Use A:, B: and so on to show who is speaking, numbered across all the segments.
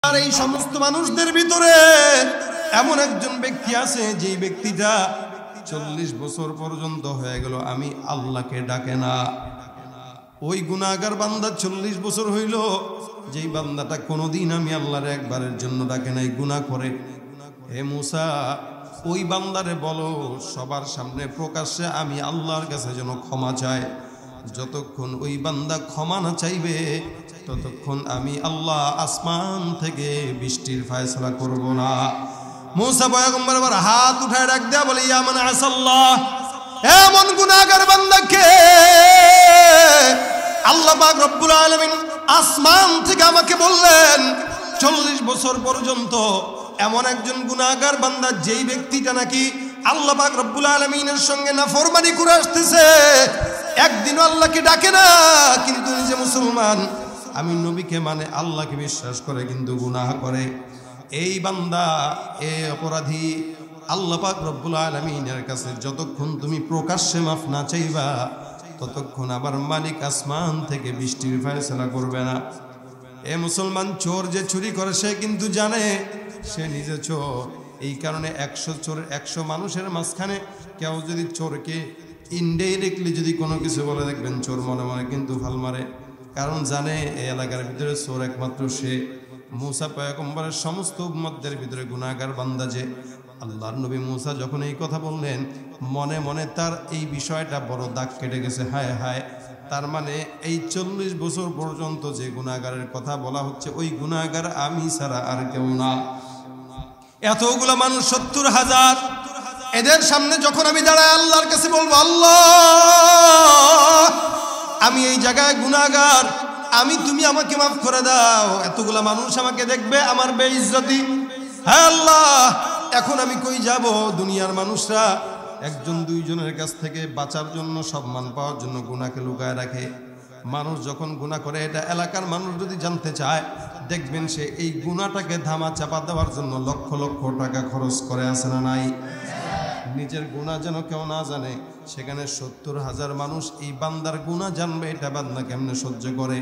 A: আর এই সমস্ত মানুষদের ভিতরে এমন একজন ব্যক্তি আছে যে ব্যক্তিটা 40 বছর পর্যন্ত হয়ে গেল আমি আল্লাহকে ডাকে না। ওই গুনাহগার বান্দা 40 বছর হইল যেই বান্দাটা কোনোদিন আমি আল্লাহর একবারের জন্য ডাকে নাই, গুনাহ করে। হে মুসা, ওই বান্দারে বলো সবার সামনে প্রকাশ্যে আমি আল্লাহর কাছে যেন ক্ষমা চায়। যতক্ষণ ওই বান্দা ক্ষমা না চাইবে ততক্ষণ আমি আল্লাহ আসমান থেকে বৃষ্টির ফয়সালা করব না। মুসা পয়গম্বর আবার হাত উঠায় ডাক দেয়া বলে, ইয়া মান আসাল্লাহ, এমন গুনাহগার বান্দাকে আল্লাহ পাক রব্বুল আলামিন আসমান থেকে আমাকে বললেন 40 বছর পর্যন্ত এমন একজন গুনাহগার বান্দা যেই ব্যক্তিটা নাকি আল্লাহ পাক রব্বুল আলামিনের সঙ্গে নাফরমানি করে আসতেছে, একদিনও আল্লাহকে ডাকে না, কিন্তু নিজে মুসলমান, আমি নবীকে মানে আল্লাহকে বিশ্বাস করে কিন্তু গুনাহ করে। এই বান্দা, এই অপরাধী আল্লাহ পাক রব্বুল আলামিনের কাছে যতক্ষণ তুমি প্রকাশ্যে মাফ না চাইবা ততক্ষণ আবার মালিক আসমান থেকে বৃষ্টির ফয়সালা করবে না। এ মুসলমান, চোর যে চুরি করে সে কিন্তু জানে সে নিজে চোর। এই কারণে 100 চোর, 100 মানুষের মাঝখানে কেউ যদি চোরকে ইনডাইরেক্টলি যদি কোনো কিছু বলে, দেখবেন চোর মনে মনে কিন্তু ফাল মারে, কারণ জানে এই এলাকার ভিতরে চোর একমাত্র সে। মুসা পয়গম্বরের সমস্ত উম্মতদের ভিতরে গুনাহগার বান্দা যে। আল্লাহর নবী মুসা যখন এই কথা বললেন, মনে মনে তার এই বিষয়টা বড় দাগ কেটে গেছে। হায় হায়, তার মানে এই 40 বছর পর্যন্ত যে গুনাহগারের কথা বলা হচ্ছে ওই গুনাহগার আমি ছাড়া আর কেউ না। এতগুলা মানুষ 70,000, এদের সামনে যখন আমি দাঁড়ায় আল্লাহর কাছে বলবো, আল্লাহ আমি এই জায়গায় গুনাহগার, তুমি আমাকে মাফ করে দাও, এতগুলা মানুষ আমাকে দেখবে, আমার বেইজ্জতি। হ্যাঁ আল্লাহ, এখন আমি কই যাব? দুনিয়ার মানুষরা একজন দুইজনের কাছ থেকে বাঁচার জন্য, সম্মান পাওয়ার জন্য গুনাহকে লুকায় রাখে। মানুষ যখন গুনাহ করে, এটা এলাকার মানুষ যদি জানতে চায়, দেখবেন সে এই গুনাহটাকে ধামা চাপা দেওয়ার জন্য লক্ষ লক্ষ টাকা খরচ করে, আছে না নাই? নিজের গুনাহ যেন কেউ না জানে, সেখানে 70,000 মানুষ এই বান্দার গুনাহ জানবে, এটা বান্দা কেমনে সহ্য করে?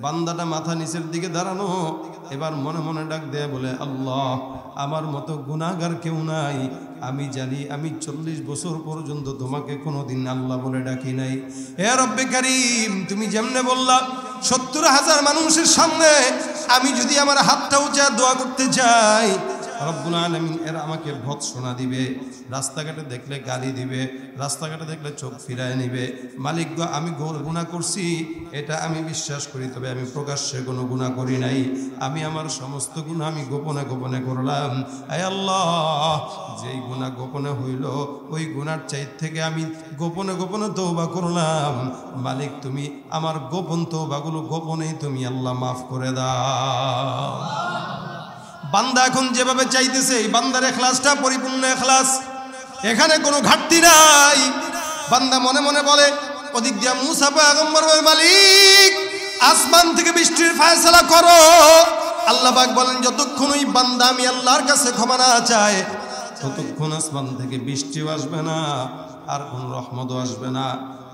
A: বান্দাটা মাথা নিচের দিকে দাঁড়ানো, এবার মনে মনে ডাক দেয়া বলে, আল্লাহ আমার মতো গুনাহগার কেউ নাই, আমি জানি আমি 40 বছর পর্যন্ত তোমাকে কোনোদিন আল্লাহ বলে ডাকি নাই। হে রব্বে কারীম, তুমি যেমনে বললা 70,000 মানুষের সামনে আমি যদি আমার হাতটা উঁচা দোয়া করতে চাই, রব্বুল আলামিন এরা আমাকে ভৎসনা দিবে, রাস্তাঘাটে দেখলে গালি দিবে, রাস্তাঘাটে দেখলে চোখ ফিরায় নিবে। মালিক গো, আমি গুনাহ করছি এটা আমি বিশ্বাস করি, তবে আমি প্রকাশ্যে কোনো গুনাহ করি নাই, আমি আমার সমস্ত গুনাহ আমি গোপনে গোপনে করলাম। আয় আল্লাহ, যেই গুনাহ গোপনে হইল ওই গুনার চাইত থেকে আমি গোপনে গোপনে তওবা করলাম। মালিক তুমি আমার গোপন তওবাগুলো গোপনেই তুমি আল্লাহ মাফ করে দাও। বান্দা এখন যেভাবে চাইতেছে, এই বান্দার ইখলাসটা পরিপূর্ণ ইখলাস, এখানে কোনো ঘাটতি নাই। বান্দা মনে মনে বলে, ওদিক দিয়া মুসা পয়গম্বর বলে, মালিক আসমান থেকে বৃষ্টির ফয়সালা করো। আল্লাহ পাক বলেন, যতক্ষণ ওই বান্দা আমি আল্লাহর কাছে ক্ষমা না চায় ততক্ষণ আসমান থেকে বৃষ্টিও আসবে না, আর কোন রহমতও আসবে না।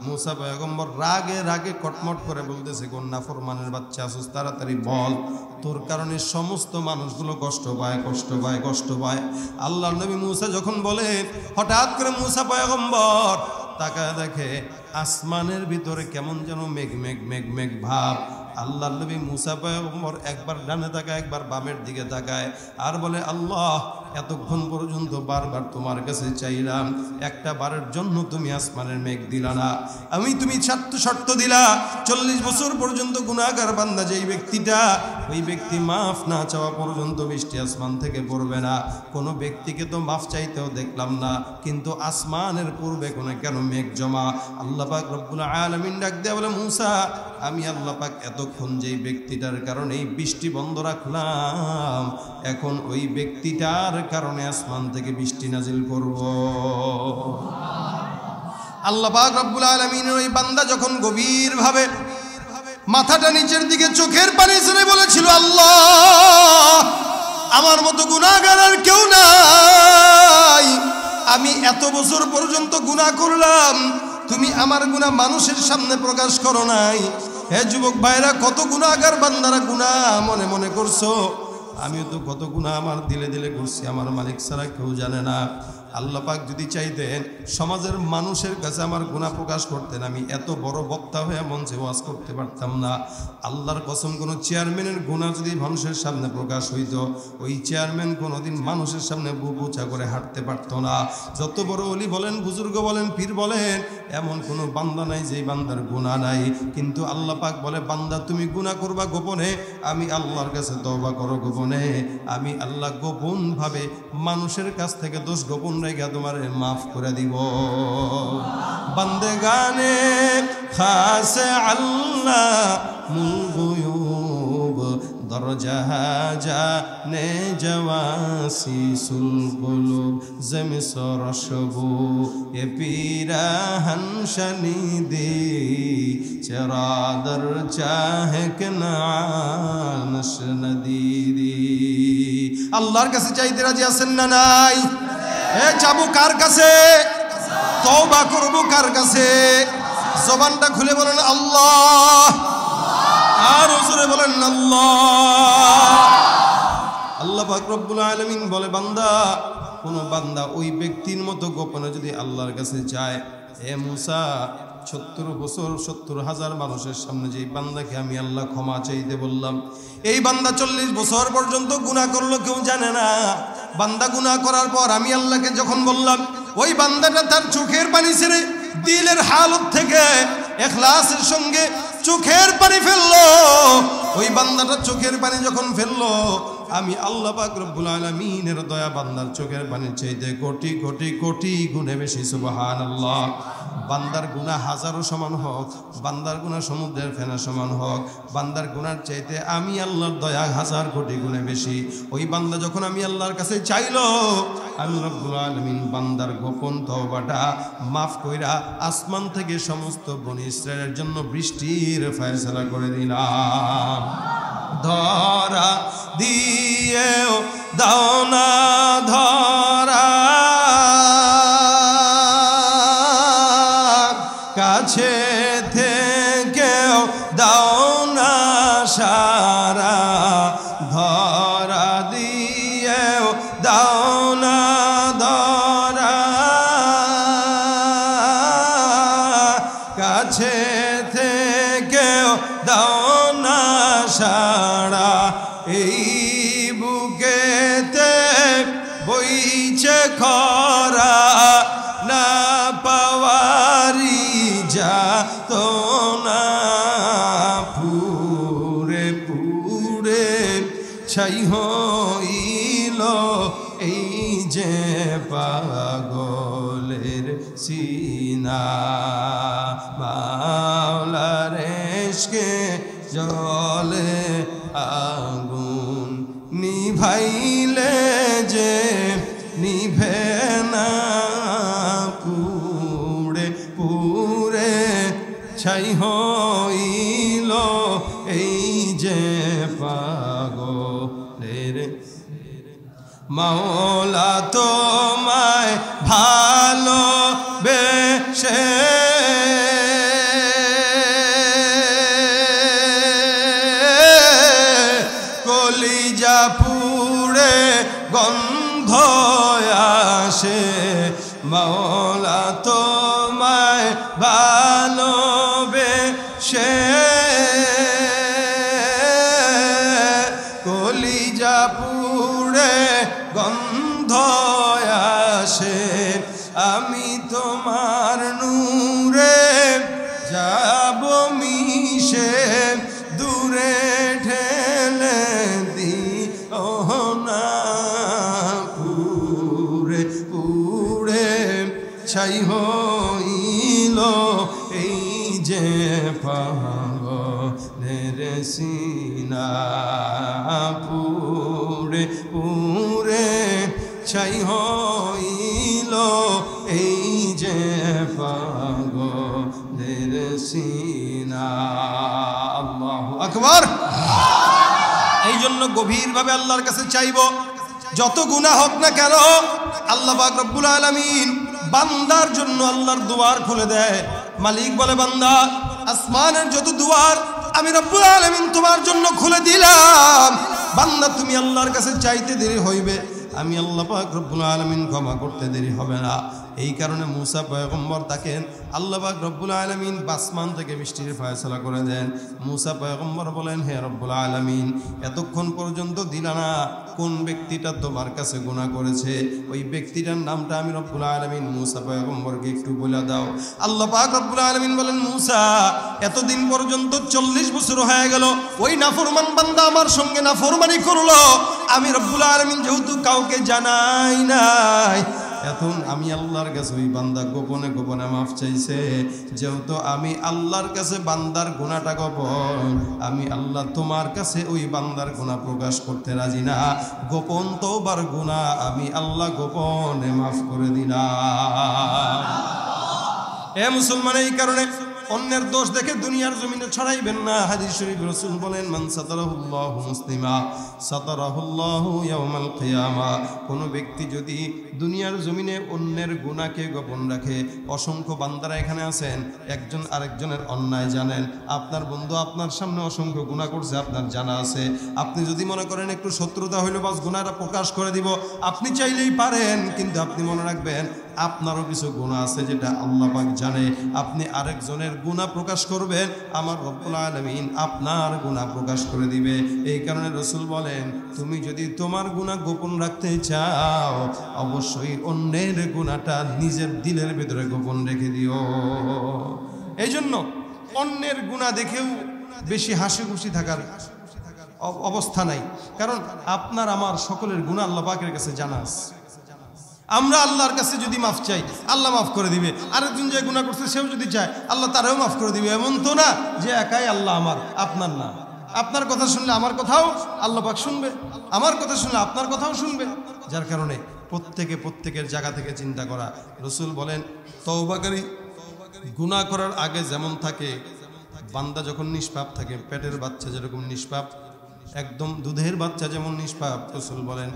A: মুসা পয়গম্বর রাগে রাগে কটমট করে বলতেছে, কোন নাফরমানের বাচ্চা আসুস, তাড়াতাড়ি বল, তোর কারণে সমস্ত মানুষগুলো কষ্ট পায়, কষ্ট পায়, কষ্ট পায়। আল্লাহর নবী মুসা যখন বলেন, হঠাৎ করে মুসা পয়গম্বর তাকায় দেখে আসমানের ভিতরে কেমন যেন মেঘ মেঘ মেঘ মেঘ ভাব। আল্লাহর নবী মুসা পয়গম্বর একবার ডানে তাকায়, একবার বামের দিকে তাকায়, আর বলে, আল্লাহ এতক্ষণ পর্যন্ত বারবার তোমার কাছে চাইলাম, একটা বারের জন্য তুমি আসমানের মেঘ দিলা না, তুমি শর্ত দিলা 40 বছর পর্যন্ত গুনাহগার বান্দা যেই ব্যক্তিটা, ওই ব্যক্তি মাফ না চাওয়া পর্যন্ত বৃষ্টি আসমান থেকে পড়বে না। কোনো ব্যক্তিকে তো মাফ চাইতেও দেখলাম না, কিন্তু আসমানের পূর্বে কোনো কেন মেঘ জমা? আল্লাহ পাক রব্বুল আলামিন ডাক দেয়া বলে, মুসা আমি আল্লাহ পাক এতক্ষণ যেই ব্যক্তিটার কারণে এই বৃষ্টি বন্ধ রাখলাম, এখন ওই ব্যক্তিটার কারণে আসমান থেকে বৃষ্টি নাজিল করব। আল্লাহ পাক রব্বুল আলামিনের ওই বান্দা যখন গভীর ভাবে মাথাটা নিচের দিকে চোখের পানি ছেড়ে বলেছিল, আল্লাহ আমার মতো গুনাহগার আর কেউ নাই, আমি এত বছর পর্যন্ত গুনাহ করলাম, তুমি আমার গুনাহ মানুষের সামনে প্রকাশ করো নাই। হে যুবক ভাইরা, কত গুনাহগার বান্দারা গুনাহ মনে মনে করছো, আমিও তো কত গুনাহ আমার দিলে দিলে করছি, আমার মালিক ছাড়া কেউ জানে না। আল্লাহ পাক যদি চাইতেন সমাজের মানুষের কাছে আমার গুনাহ প্রকাশ করতেন, আমি এত বড় বক্তা হয়ে মঞ্চে ওয়াজ করতে পারতাম না। আল্লাহর কসম, কোনো চেয়ারম্যানের গুনাহ যদি মানুষের সামনে প্রকাশ হইতো, ওই চেয়ারম্যান কোনোদিন মানুষের সামনে বুক উঁচা করে হাঁটতে পারতো না। যত বড় ওলি বলেন, বুজুর্গ বলেন, পীর বলেন, এমন কোনো বান্দা নাই যেই বান্দার গুনাহ নাই। কিন্তু আল্লাহ পাক বলে, বান্দা তুমি গুনাহ করবা গোপনে, আমি আল্লাহর কাছে তওবা করো গোপনে। আমি আল্লাহ গোপন ভাবে মানুষের কাছ থেকে দোষ গোপন রেখে তোমার মাফ করে দিব। বান্দেগানে খাস আল্লাহ মুল গুয়ুব দরজা জানে জওয়াসিসুল কুলুব জমিসর শবু এ পিরাহন শনিদি চরাদর চাহে কে নাশ নদীদি। আল্লাহর কাছে চাইতে রাজি আছেন না নাই? এ যাবো কার কাছে? তওবা করব কার কাছে? জবানটা খুলে বলেন আল্লাহ, আর জোরে বলেন আল্লাহ। আল্লাহ পাক রব্বুল আলামিন বলে, বান্দা, কোন বান্দা ওই ব্যক্তির মতো গোপনে যদি আল্লাহর কাছে চায়, হে মুসা 70 বছর 70,000 মানুষের সামনে যে বান্দাকে আমি আল্লাহ ক্ষমা চাইতে বললাম, এই বান্দা 40 বছর পর্যন্ত গুনাহ করলো, কেউ জানে না। বান্দা গুনাহ করার পর আমি আল্লাহকে যখন বললাম, ওই বান্দাটা তার চোখের পানি ছেড়ে দিলের হালত থেকে ইখলাসের সঙ্গে চোখের পানি ফেললো। ওই বান্দাটা চোখের পানি যখন ফেললো, আমি আল্লাহ পাক রব্বুল আলামিনের দয়া বান্দার চোখের পানির চাইতে কোটি কোটি কোটি গুণে বেশি। সুবহানাল্লাহ। বান্দার গুনাহ হাজারো সমান হোক, বান্দার গুনাহ সমুদ্রের ফেনা সমান হোক, বান্দার গুনার চাইতে আমি আল্লাহর দয়া হাজার কোটি গুণে বেশি। ওই বান্দা যখন আমি আল্লাহর কাছে চাইলো, আমি রব্বুল আলামিন বান্দার গোপন তওবাটা মাফ কইরা আসমান থেকে সমস্ত বনি ইসরায়েলের জন্য বৃষ্টির ফয়সালা করে দিলাম। ধরা দিয়েও দাও না ধরা, কাছে থেকেও দাও না সারা, ধরা দিয়েও দাও না ধরা, কাছে থেকেও দাও না সারা। এই বুকেতে বইছে খরা, না পাওয়ারি যা তো না, পুরে পুরে ছাই হইল এই যে পাগলের সিনা। মাওলার ইশকে জলে আগুন নিভাইলে যে নিভে না, পুড়ে পুড়ে ছাই হইল এই যে পাগলের। মাওলা তোমায় ভালো বেশে কলিজা পুড়ে গন্ধ আসে, মাওলা তোমায় ভালোবেসে কলিজা পুড়ে গন্ধ আসে। আমি তোমার নূরে যাব মিশে, দূরে ঠেলে দিও না, পুরে পুরে ছাই হইল এই যে পাগলের সিনা, পুরে পুরে ছাই হইল এই যে পাগলের সিনা। আল্লাহু আকবার। এই জন্য গভীরভাবে আল্লাহর কাছে চাইব, যত গুনাহ হোক না কেন আল্লাহ পাক রব্বুল আলামিন বান্দার জন্য আল্লাহর দুয়ার খুলে দেয়। মালিক বলে, বান্দা, আসমানের যত দুয়ার আমি রব্বুল আলামিন তোমার জন্য খুলে দিলাম, বান্দা তুমি আল্লাহর কাছে চাইতে দেরি হইবে, আমি আল্লাহ পাক রব্বুল আলামিন ক্ষমা করতে দেরি হবে না। এই কারণে মুসা পয়গম্বর তাকেন আল্লাহ পাক রব্বুল আলামিন আসমান থেকে বৃষ্টির ফয়সালা করে দেন। মুসা পয়গম্বর বলেন, হে রব্বুল আলামিন, এতক্ষণ পর্যন্ত দিলা না কোন ব্যক্তিটা তোমার কাছে গুনাহ করেছে, ওই ব্যক্তিটার নামটা আমি রব্বুল আলামিন মুসা পয়গম্বরকে একটু বলে দাও। আল্লাহ পাক রব্বুল আলামিন বলেন, মুসা এতদিন পর্যন্ত 40 বছর হয়ে গেল, ওই নাফরমান বান্দা আমার সঙ্গে নাফরমানি করলো, আমি রব্বুল আলামিন যেহেতু কাউকে জানাই নাই, এখন আমি আল্লাহর কাছে ওই বান্দা গোপনে গোপনে মাফ চাইছে, যেহেতু আমি আল্লাহর কাছে বান্দার গুনাহটা গোপন, আমি আল্লাহ তোমার কাছে ওই বান্দার গুনাহ প্রকাশ করতে রাজি না, গোপন তওবার গুনাহ আমি আল্লাহ গোপনে মাফ করে দিলাম। এ মুসলমান, এই কারণে অন্যের দোষ দেখে দুনিয়ার জমিনে ছড়াইবেন না। হাদিস শরীফ রাসূল বলেন, মান সাতারাহুল্লাহু মুসলিমা সাতারাহুল্লাহু ইয়াউমাল কিয়ামা। কোনো ব্যক্তি যদি দুনিয়ার জমিনে অন্যের গুনাহকে গোপন রাখে, অসংখ্য বান্দারা এখানে আছেন, একজন আরেকজনের অন্যায় জানেন, আপনার বন্ধু আপনার সামনে অসংখ্য গুনাহ করছে, আপনার জানা আছে, আপনি যদি মনে করেন একটু শত্রুতা হইল বাস গুনাহটা প্রকাশ করে দিব, আপনি চাইলেই পারেন, কিন্তু আপনি মনে রাখবেন আপনারও কিছু গুনাহ আছে যেটা আল্লাহ পাক জানে। আপনি আরেকজনের গুনাহ প্রকাশ করবেন, আমার রব্বুল আলামিন আপনার গুনাহ প্রকাশ করে দিবে। এই কারণে রাসূল বলেন, তুমি যদি তোমার গুনাহ গোপন রাখতে চাও, অবশ্যই অন্যের গুনাহটা নিজের দিলের ভিতরে গোপন রেখে দিও। এই জন্য অন্যের গুনাহ দেখেও বেশি হাসি খুশি থাকার অবস্থা নাই, কারণ আপনার আমার সকলের গুনাহ আল্লাহ পাকের কাছে জানা আছে। আমরা আল্লাহর কাছে যদি মাফ চাই, আল্লাহ মাফ করে দিবে। আরেকজন যে গুনাহ করছে সেও যদি চায়, আল্লাহ তারাও মাফ করে দিবে। এমন তো না যে একাই আল্লাহ আমার, আপনার না। আপনার কথা শুনলে আমার কথাও আল্লাহ পাক শুনবে, আমার কথা শুনলে আপনার কথাও শুনবে। যার কারণে প্রত্যেকের জায়গা থেকে চিন্তা করা। রাসূল বলেন, তওবাকারী গুনাহ করার আগে যেমন থাকে, বান্দা যখন নিষ্পাপ থাকে, পেটের বাচ্চা যেরকম নিষ্পাপ, একদম দুধের বাচ্চা যেমন নিষ্পাপ, রাসূল বলেন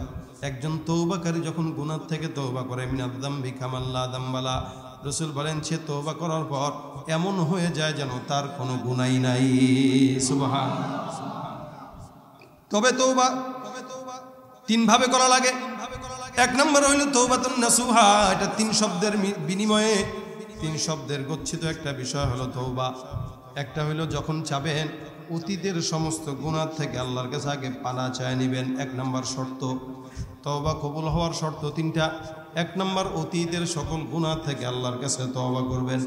A: একজন তওবাকারী যখন গুনাহ থেকে তওবা করে, মিনাদ্দামবি কামাল্লা দামবালা, রাসূল বলেন সে তওবা করার পর এমন হয়ে যায় যেন তার কোনো গুনাহই নাই। সুবহানাল্লাহ। তবে তওবা 3 ভাবে করা লাগে। 1 নম্বর হইল তওবাতুন নাসুহা, এটা 3 শব্দের বিনিময়ে 3 শব্দের গচ্ছিত একটা বিষয় হলো তওবা। একটা হইল যখন চাবেন অতীতের সমস্ত গুনাহ থেকে আল্লাহর কাছে আগে পানা চায় নেবেন, 1 নম্বর শর্ত। তওবা কবুল হওয়ার শর্ত 3টা। 1 নম্বর অতীতের সকল গুনাহ থেকে আল্লাহর কাছে তওবা করবেন।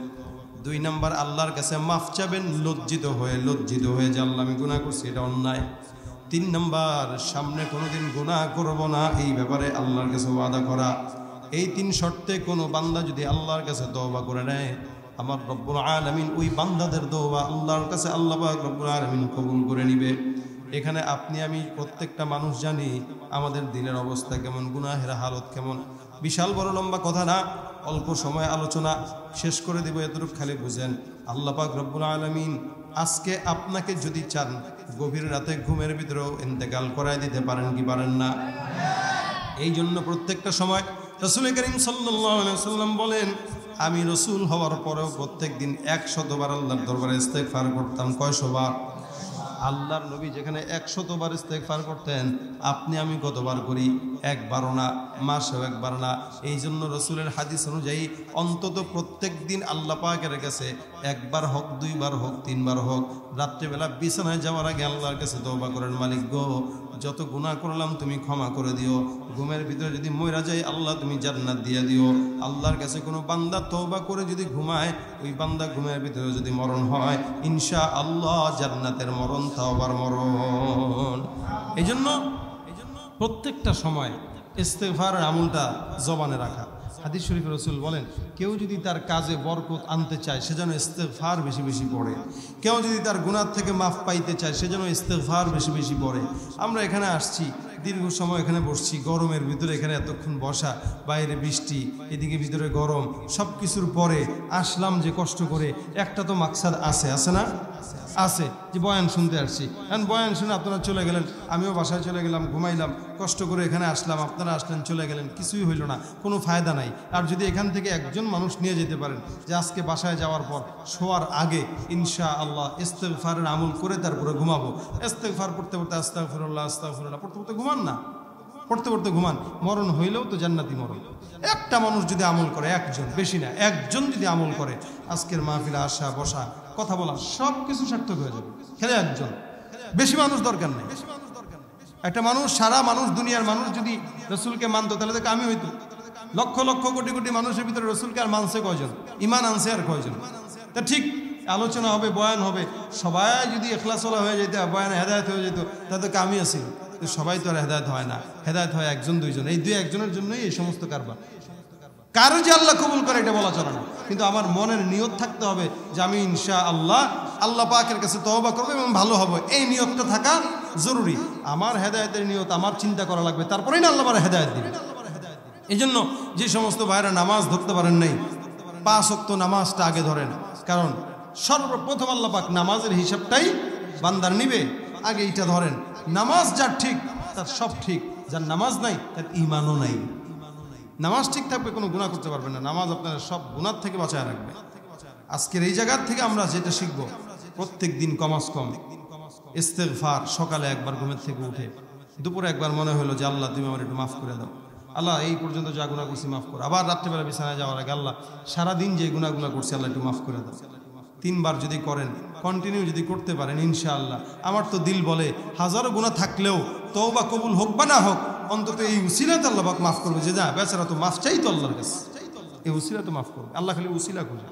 A: 2 নম্বর আল্লাহর কাছে মাফ চাবেন লজ্জিত হয়ে যে আল্লাহ আমি গুনাহ করছি, এটা অন্যায়। 3 নম্বর সামনে কোনোদিন গুনাহ করব না, এই ব্যাপারে আল্লাহর কাছে ওয়াদা করা। এই 3 শর্তে কোনো বান্দা যদি আল্লাহর কাছে তওবা করে নেয়, আমার রব্বুল আলামিন ওই বান্দাদের তওবা আল্লাহর কাছে আল্লাহ পাক রব্বুল আলামিন কবুল করে নিবে। এখানে আপনি আমি প্রত্যেকটা মানুষ জানি আমাদের দিলের অবস্থা কেমন, গুনাহের হালত কেমন। বিশাল বড় লম্বা কথা না, অল্প সময় আলোচনা শেষ করে দেব, এতটুকু খালি বুঝেন। আল্লাহ পাক রব্বুল আলামিন আজকে আপনাকে যদি চান, গভীর রাতে ঘুমের ভিতরেও ইন্তেকাল করায় দিতে পারেন কি পারেন না? এই জন্য প্রত্যেকটা সময় রাসূল করিম সাল্লাল্লাহু আলাইহি ওয়াসাল্লাম বলেন, আমি রসুল হওয়ার পরেও প্রত্যেক দিন 100 বার আল্লাহর দরবারে ইস্তেগফার করতাম। 100 বার? আল্লাহর নবী যেখানে 100 বার ইস্তেগফার করতেন, আপনি আমি কতবার করি? 1 বারও না, মাসেও 1 বার না। এই জন্য রসুলের হাদিস অনুযায়ী অন্তত প্রত্যেক দিন আল্লাহ পাকের কাছে 1 বার হোক, 2 বার হোক, 3 বার হোক, রাত্রিবেলা বিছানায় যাওয়ার আগে আল্লাহর কাছে তওবা করেন, মালিক গো যত গুনাহ করলাম তুমি ক্ষমা করে দিও। ঘুমের ভিতরে যদি মইরা যায়, আল্লাহ তুমি জান্নাত দিয়ে দিও। আল্লাহর কাছে কোনো বান্দা তওবা করে যদি ঘুমায়, ওই বান্দা ঘুমের ভিতরে যদি মরণ হয়, ইনশাআল্লাহ জান্নাতের মরণ, তওবার মরণ। এই জন্য প্রত্যেকটা সময় ইস্তেগফারের আমলটা জবানে রাখা। হাদিস শরীফে রাসূল বলেন, কেউ যদি তার কাজে বরকত আনতে চায়, সে যেন ইস্তেগফার বেশি বেশি পড়ে। কেউ যদি তার গুনাহ থেকে মাফ পাইতে চায়, সে যেন ইস্তেগফার বেশি বেশি পড়ে। আমরা এখানে আসছি, দীর্ঘ সময় এখানে বসছি, গরমের ভিতরে এখানে এতক্ষণ বসা, বাইরে বৃষ্টি, এদিকে ভিতরে গরম, সব কিছুর পরে আসলাম যে কষ্ট করে, একটা তো মাকসাদ আছে না? আছে যে বয়ান শুনতে আসছি, এখন বয়ান শুনে আপনারা চলে গেলেন, আমিও বাসায় চলে গেলাম, ঘুমাইলাম, কষ্ট করে এখানে আসলাম, আপনারা আসলেন চলে গেলেন, কিছুই হইল না, কোনো ফায়দা নাই। আর যদি এখান থেকে একজন মানুষ নিয়ে যেতে পারেন যে আজকে বাসায় যাওয়ার পর শোয়ার আগে ইনশাআল্লাহ ইস্তেগফারের আমল করে তারপরে ঘুমাবো, ইস্তেগফার পড়তে পড়তে আস্তাগফিরুল্লাহ আস্তাগফিরুল্লাহ পড়তে পড়তে ঘুমান না, পড়তে পড়তে ঘুমান, মরণ হইলেও তো জান্নাতি মরণ। একটা মানুষ যদি আমল করে, একজন, বেশি না, একজন যদি আমল করে, আজকের মাহফিলে আসা বসা কথা বলা সব কিছু সার্থক হয়ে যাবে। খেলে একজন, বেশি মানুষ দরকার নেই। একটা মানুষ, সারা মানুষ, দুনিয়ার মানুষ যদি রসুলকে মানতো তাহলে তো আমি হইতো। লক্ষ লক্ষ কোটি কোটি মানুষের ভিতরে রসুলকে আর মানছে কয়জন, ইমান আনছে আর কয়জন? তা ঠিক আলোচনা হবে, বয়ান হবে, সবাই যদি এখলাসওয়ালা হয়ে যেত, বয়ানে হেদায়েত হয়ে যেত, তাহলে তো আমি আছি। সবাই তো আর হেদায়েত হয় না, হেদায়েত হয় একজন দুইজন, এই দুই একজনের জন্যই এই সমস্ত কারবার। কারো যে আল্লাহ কবুল করে এটা বলা চলে না, কিন্তু আমার মনের নিয়ত থাকতে হবে যে আমি ইনশাআল্লাহ আল্লাহ পাকের কাছে তওবা করবো এবং ভালো হবো, এই নিয়তটা থাকা জরুরি। আমার হেদায়েতের নিয়ত আমার চিন্তা করা লাগবে, তারপরেই না আল্লাহ আমার হেদায়েত দিবে। এই জন্য যে সমস্ত ভাইরা নামাজ ধরতে পারেন নাই, 5 ওয়াক্ত নামাজটা আগে ধরেন, কারণ সর্বপ্রথম আল্লাহ পাক নামাজের হিসাবটাই বান্দার নিবে, আগে এইটা ধরেন। নামাজ যার ঠিক তার সব ঠিক, যার নামাজ নাই তার ঈমানও নাই। নামাজ ঠিক থাকবে, কোনো গুনাহ করতে পারবে না, নামাজ আপনার সব গুনাহ থেকে বাঁচায় রাখবে। আজকের এই জায়গার থেকে আমরা যেটা শিখবো, প্রত্যেক দিন কমাস কম ইস্তেগফার, সকালে একবার ঘুমের থেকে উঠে, দুপুরে একবার মনে হলো যে আল্লাহ তুমি আমার একটু মাফ করে দাও, আল্লাহ এই পর্যন্ত যা গুনাহ করছি মাফ করো। আবার রাত্রেবেলা বিছানায় যাওয়ার আগে আল্লাহ সারাদিন যে গুনাহগুলো করছি আল্লাহ একটু মাফ করে দাও। 3 বার যদি করেন, কন্টিনিউ যদি করতে পারেন, ইনশাআল্লাহ আমার তো দিল বলে হাজারো গুনাহ থাকলেও তওবা কবুল হোক বা না হোক, অন্তত এই উসিলাতে আল্লাহ পাক মাফ করবে। যে যা বেচারা তো মাফ চাই তো আল্লাহর কাছে, এই উসিলা তো মাফ করবে। আল্লাহ খালি উসিলা খুঁজে।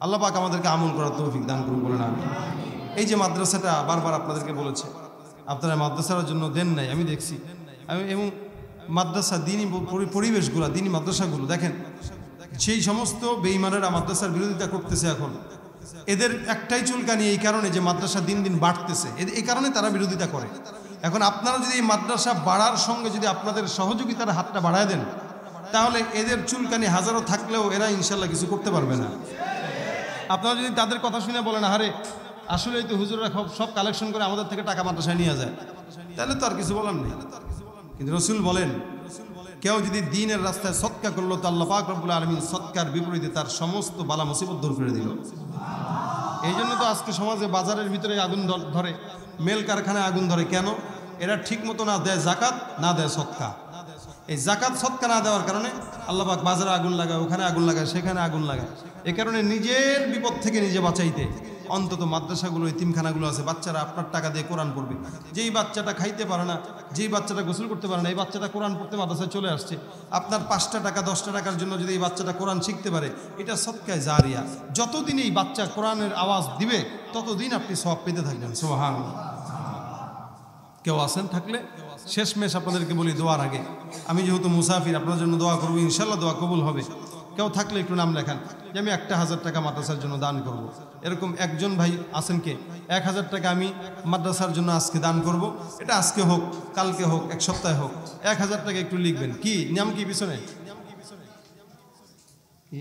A: আল্লাহ পাক আমাদেরকে আমল করার তৌফিক দান করুন বলেন আমিন। এই যে মাদ্রাসাটা বারবার আপনাদেরকে বলেছে, আপনারা মাদ্রাসার জন্য দেন নাই, আমি দেখছি। এবং মাদ্রাসা দিনী পরিবেশগুলো, দিনী মাদ্রাসাগুলো দেখেন, সেই সমস্ত বেঈমানেরা মাদ্রাসার বিরোধিতা করতেছে। এখন এদের একটাই চুলকানি, এই কারণে যে মাদ্রাসা দিন দিন বাড়তেছে, এই কারণে তারা বিরোধিতা করে। এখন আপনারা যদি এই মাদ্রাসা বাড়ার সঙ্গে যদি আপনাদের সহযোগিতার হাতটা বাড়ায় দেন, তাহলে এদের চুলকানি হাজারো থাকলেও এরা ইনশাল্লাহ কিছু করতে পারবে না। আপনারা যদি তাদের কথা শুনে বলেন আরে আসলেই তো হুজুররা সব কালেকশন করে আমাদের থেকে টাকা মাদ্রাসায় নিয়ে যায়, তাহলে তো আর কিছু বলার নেই। কিন্তু রসুল বলেন, কেউ যদি দ্বীনের রাস্তায় সদকা করলো তো আল্লাহ পাক রব্বুল আলামিন সদকার বিপরীতে তার সমস্ত বালা মুসিবত দূর করে দিল। এই জন্য তো আজকে সমাজে বাজারের ভিতরে আগুন ধরে, মেল কারখানায় আগুন ধরে। কেন? এরা ঠিক মতো না দেয় জাকাত, না দেয় সদকা। এই জাকাত সদকা না দেওয়ার কারণে আল্লাহ পাক বাজারে আগুন লাগায়, ওখানে আগুন লাগায়, সেখানে আগুন লাগায়। এ কারণে নিজের বিপদ থেকে নিজে বাঁচাইতে অন্তত মাদ্রাসাগুলো, এতিমখানাগুলো আছে, বাচ্চারা আপনার টাকা দিয়ে কোরআন পড়বে। যেই বাচ্চাটা খাইতে পারে না, যেই বাচ্চাটা গোসল করতে পারে না, এই বাচ্চাটা কোরআন পড়তে মাদ্রাসায় চলে আসছে, আপনার 5টা টাকা 10টা টাকার জন্য যদি এই বাচ্চাটা কোরআন শিখতে পারে, এটা সদকায়ে জারিয়া। যতদিন এই বাচ্চা কোরআনের আওয়াজ দিবে ততদিন আপনি সওয়াব পেতে থাকবেন। সুবহানাল্লাহ। কেউ আছেন থাকলে শেষমেশ আপনাদেরকে বলি, দোয়ার আগে, আমি যেহেতু মুসাফির, আপনার জন্য দোয়া করবো, ইনশাল্লাহ দোয়া কবুল হবে। কেউ থাকলে একটু নাম লেখান যে আমি 1000 টাকা মাদ্রাসার জন্য দান করব। এরকম একজন ভাই আছেন কে 1000 টাকা আমি মাদ্রাসার জন্য আজকে দান করব, এটা আজকে হোক, কালকে হোক, 1 সপ্তাহে হোক, 1000 টাকা একটু লিখবেন। কি নাম, কি পিছনে কি